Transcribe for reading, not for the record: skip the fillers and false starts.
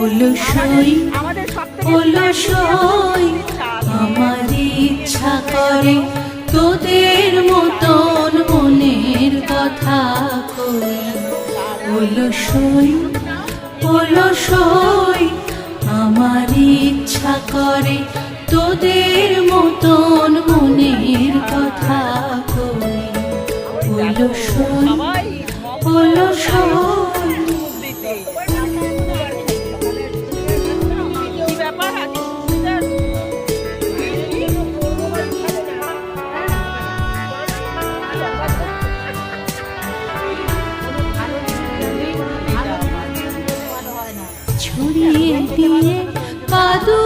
অলসই অলসই আমার ইচ্ছা করে তোদের মতন মনের কথা কই। অলসই অলসই আমার ইচ্ছা করে তোদের মতন মনের কথা কই। অলসই অলসই ছড়িয়ে দিয়ে কাদু